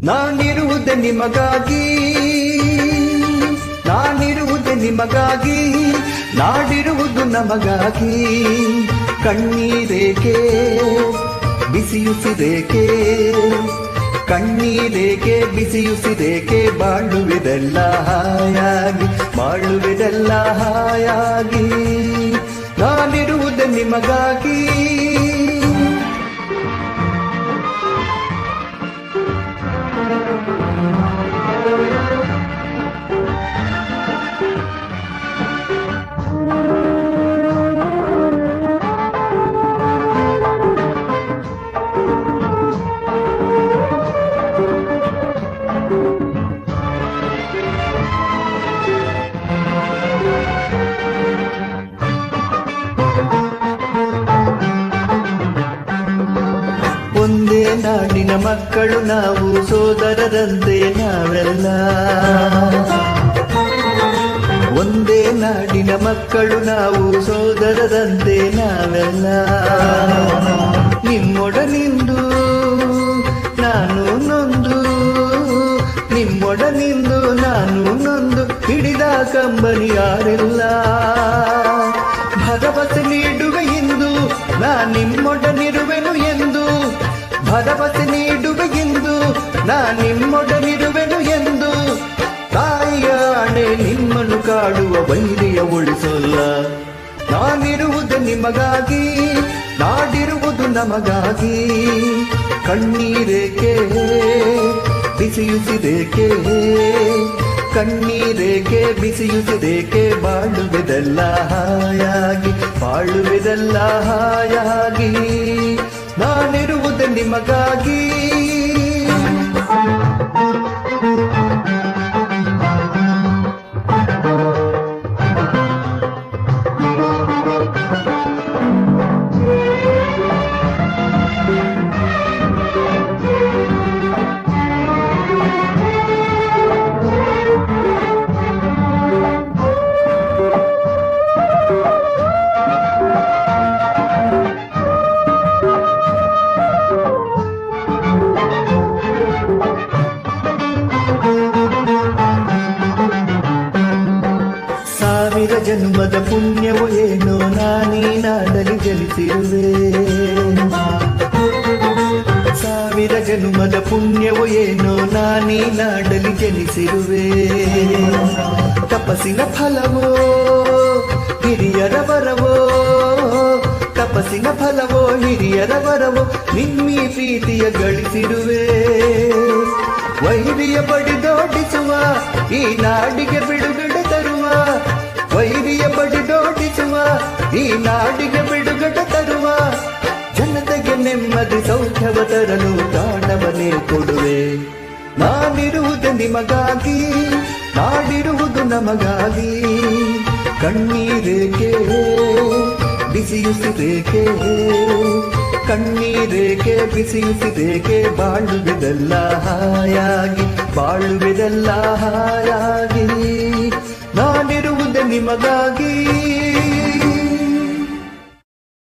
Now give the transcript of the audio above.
ನಾನಿರುವುದೇ ನಿಮಗಾಗಿ, ನಾನಿರುವುದೇ ನಿಮಗಾಗಿ, ನಾಡಿರುವುದು ನಮಗಾಗಿ. ಕಣ್ಣೀರೇಕೆ ಬಿಸಿಯುಸಿರೇಕೆ, ಕಣ್ಣೀರೇಕೆ ಬಿಸಿಯುಸಿರೇಕೆ, ಬಾಳುವುದೆಲ್ಲ ಹಾಯಾಗಿ, ಬಾಳುವುದೆಲ್ಲ ಹಾಯಾಗಿ. ನಾನಿರುವುದೇ ನಿಮಗಾಗಿ. ಒಂದೇ ನಾಡಿನ ಮಕ್ಕಳು ನಾವು, ಸೋದರರಂತೆ ನಾವೆಲ್ಲ. ಒಂದೇ ನಾಡಿನ ಮಕ್ಕಳು ನಾವು, ಸೋದರರಂತೆ ನಾವೆಲ್ಲ. ನಿಮ್ಮೊಡನಿಂದು ನಾನು ನೊಂದು, ನಿಮ್ಮೊಡನಿಂದು ನಾನು ನೊಂದು, ಹಿಡಿದ ಕಂಬನಿ ಯಾರೆಲ್ಲ. ಭರವಸೆ ನೀಡುವೆ ಎಂದು ನಾ ನಿಮ್ಮೊಡನಿರುವೆನು ಎಂದು, ಭರವಸೆ ನೀಡುವೆ ಎಂದು ನಾ ನಿಮ್ಮೊಡನಿರುವೆನು ಎಂದು. ತಾಯಿಯ ಆಣೆ ನಿಮ್ಮನ್ನು ಕಾಡುವ ವೈರಿಯ ಉಳಿಸೋಲ್ಲ. ನಾನಿರುವುದು ನಿಮಗಾಗಿ, ನಾಡಿರುವುದು ನಮಗಾಗಿ. ಕಣ್ಣೀರೇಕೆ ಬಿಸಿಯುಸಿರೇಕೆ, ಕಣ್ಣೀರೇಕೆ ಬಿಸಿಯುಸಿರೇಕೆ, ಬಾಳುವುದೆಲ್ಲ ಹಾಯಾಗಿ, ಬಾಳುವುದೆಲ್ಲ ಹಾಯಾಗಿ. ನಾನಿರುವುದು ನಿಮಗಾಗಿ. ಸಾವಿರ ಜನ್ಮದ ಪುಣ್ಯವೋ ಏನೋ ನಾನೀ ನಾಡಲಿ ಜನಿಸಿರುವೆ. ಸಾವಿರ ಜನ್ಮದ ಪುಣ್ಯವೋ ಏನೋ ನಾನೀ ನಾಡಲಿ ಜನಿಸಿರುವೆ. ತಪಸ್ಸಿನ ಫಲವೋ ಹಿರಿಯರ ವರವೋ, ತಪಸ್ಸಿನ ಫಲವೋ ಹಿರಿಯರ ವರವೋ, ನಿಮ್ಮಿ ಪ್ರೀತಿಯ ಗಳಿಸಿರುವೆ. ವೈರಿಯ ಬಡಿದೋಡಿಸುವ ಈ ನಾಡಿಗೆ ಬಿಡುಗಡೆ ತರುವ, ವೈರಿಯ ಬಡಿದೋಡಿಸುವ ಈ ನಾಡಿಗೆ ಬಿಡುಗಡೆ ತರುವ. ಜನತೆಗೆ ನೆಮ್ಮದಿ ಸೌಖ್ಯವ ತರಲು ಪ್ರಾಣವನ್ನೇ ಕೊಡುವೆ. ನಾನಿರುವುದು ನಿಮಗಾಗಿ, ನಾಡಿರುವುದು ನಮಗಾಗಿ. ಕಣ್ಣೀರೇಕೆ ಬಿಸಿಯುಸಿರೇಕೆ, ಕಣ್ಣೀರೇಕೆ ಬಿಸಿಯುಸಿರೇಕೆ, ಬಾಳುವುದೆಲ್ಲ ಹಾಯಾಗಿ, ಬಾಳುವುದೆಲ್ಲ ಹಾಯಾಗಿ. ನಾನಿರುವುದು ನಿಮಗಾಗಿ.